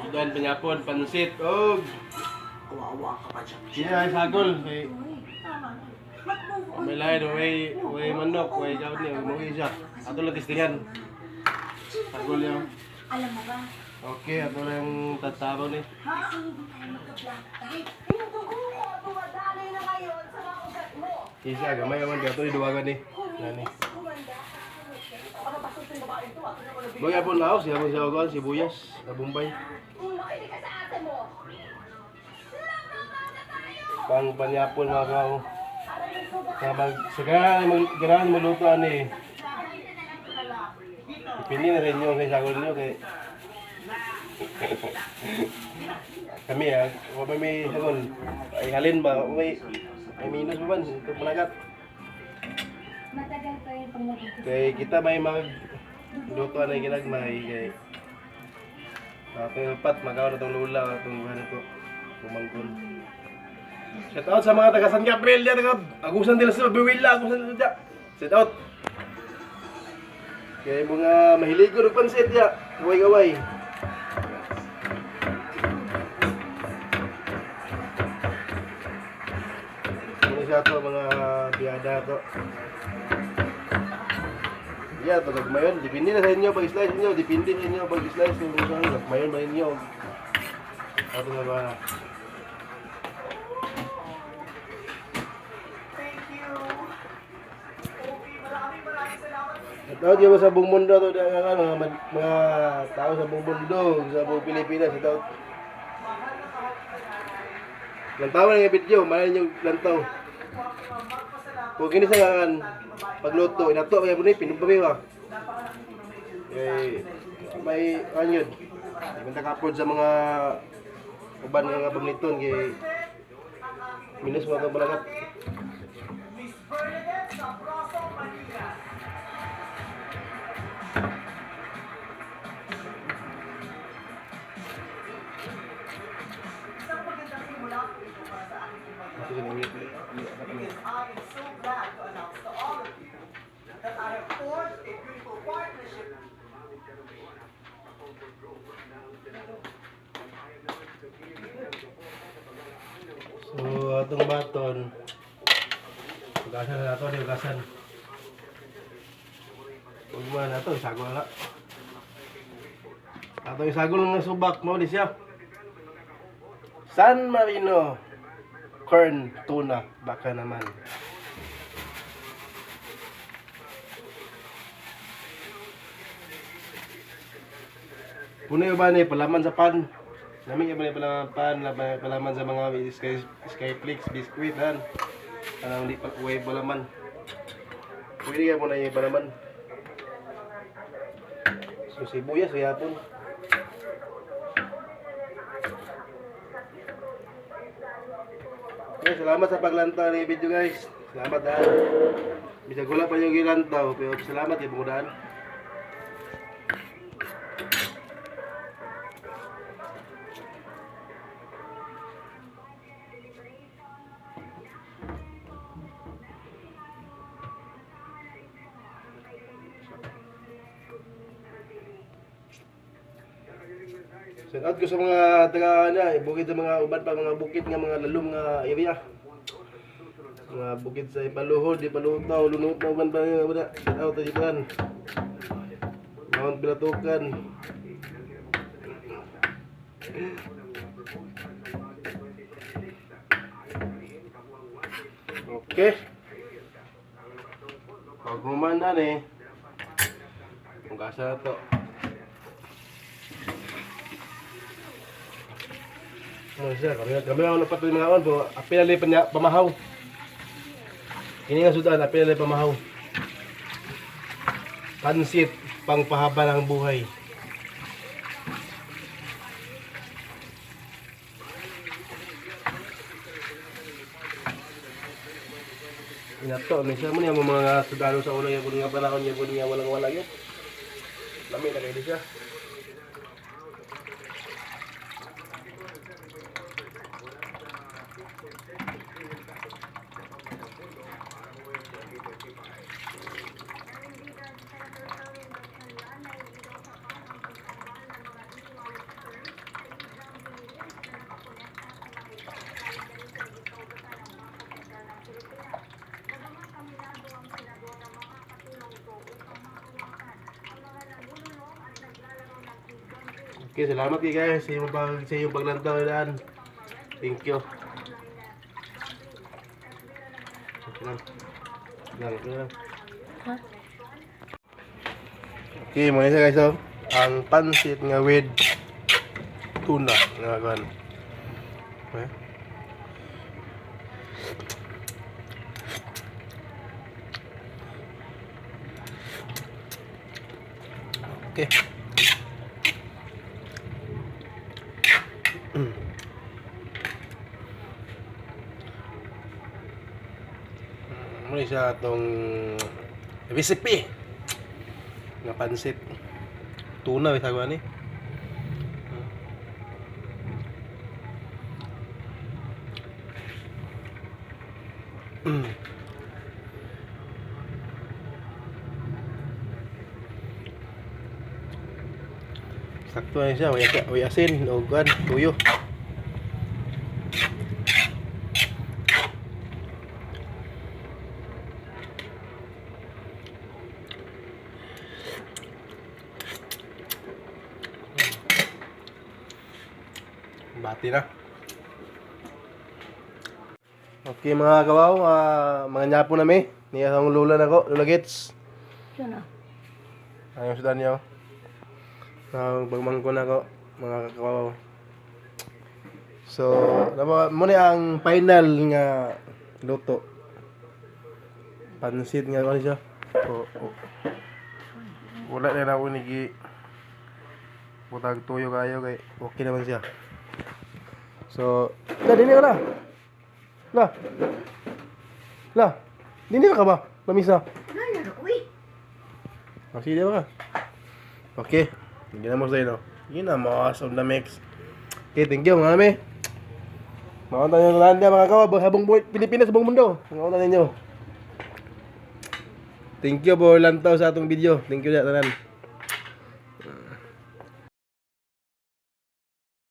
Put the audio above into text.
sudan panyapon, pansit, og Kawawa ka pa dyan. siya sagol. May lain, way manok, way gawin niya, umuwi siya. Ato lang tistingan. Sagol niya. Alam mo ba? Okay, ato lang yung tatabaw ni. Kasi hindi tayo magka-black tie. Yung dugo ko, dumadali na ngayon sa mga ugat mo. Isa, gamay naman ka ito, iduwagan ni. Nani. Ano ba susong babae ito? Ako na ko nabigyan. Bagay po na ako, siya po siya ako, sibuyas, sa Bombay. Makinig ka sa ate mo. Pang panyapon mga kao. Ganahan maluto ani. Ipindi na rin nyo kay sagol nyo kay kami may sagol. Ay halin ba? May minus ba man? Ito palagat. Matagal pa yun pag nagiging. Kay kita may luto na ginagmay kay pat magawa na itong lula itong ano ito kumangkon. Shout out sa mga taga San Gabriel dyan, taga Agusan nila sa Biwila, Agusan nila dyan. Shout out. Kaya mga mahiligo ng pansit dyan, gaway-gaway. Ano siya ito, mga biyada ito. Yeah, ito nagmayon. Dipindi na sa inyo pag-slice ninyo. Dipindi sa inyo pag-slice ninyo. Nagmayon ba ninyo? Ito na ba? Ito di ba sa buong mundo to mga tao sa buong mundo sa buong Pilipinas ito. Lantaw na yung video, malay nyo lantaw. Kung kini sa pagluto, inato kaya po na pinumpabi ba? May anyod. Kung nakapod sa mga uban nga pamliton kay minus mga kabalagat. Because I am so glad to announce to all of you that I have forged a beautiful partnership. So, atong baton. Ugasan na nato, di ugasan. Huwag mo na ito, isagol na. Atong isagol ng subak mo, di siya. San Marino corn tuna, baka naman. Puno ba ni palaman sa pan? Namin yung palaman pan, palaman sa mga skyflakes, biskuit, han. Anong di pa kuway palaman. Pwede ka muna yung palaman. So sibuyas, yapon. Okay, salamat sa paglantaw ng video guys. Salamat ha. Bisa gula pa yung gilantaw, pero salamat yung pangudaan. Shout out ko sa mga taga bukid sa mga uban pa mga bukid nga mga lalom nga area. Mga bukid sa Ipaluhod, Ipalutaw, Lunutaw man pa wala. Shout out sa Jipan. Mount Bilatukan. Okay. Pag humanda ni kung kasa na to. Ano siya, kami lang napatuloy mga kawan po, apilali pa niya, pamahaw. Kini nga sudan, apilali pamahaw. Pansit, pangpahaba ng buhay. Inato, may siya mo niya mga sudalo sa ulo, yung nga panahon niya, yung nga walang-walang yun. Lami na kayo siya. Okay, salamat kayo guys sa iyong paglantaw daan. Thank you. Okay lang. Okay lang. Ha? Okay, mga isa guys, oh. Ang pansit nga with tuna nga kan. Okay. Okay. Muna siya itong recipe nga pansit tuna may sagwa ni sakto na siya way asin o gan tuyo. Bati na. Okay mga kawaw, mga nyapo na mi. Niya ang lula na ko, lula gets. Yun ah. Ayun sa danyo. Pagmangko na ko, mga kawaw. So, muna ang final nga luto. Pansit nga ko siya. Wala na ako nigi butag tuyo kayo kay okay naman siya. So, dini ka na. Dini ka ba? Lamisa. Ano ko eh? Sige ba ka? Okay. Hindi na mo sa'yo, no? Sige na, awesome na mix. Okay, thank you, mga kami. Makunta nyo na lang mga kawab, habang Pilipinas, buong mundo. Makunta ninyo. Thank you for lantaw sa atong video. Thank you, tanan.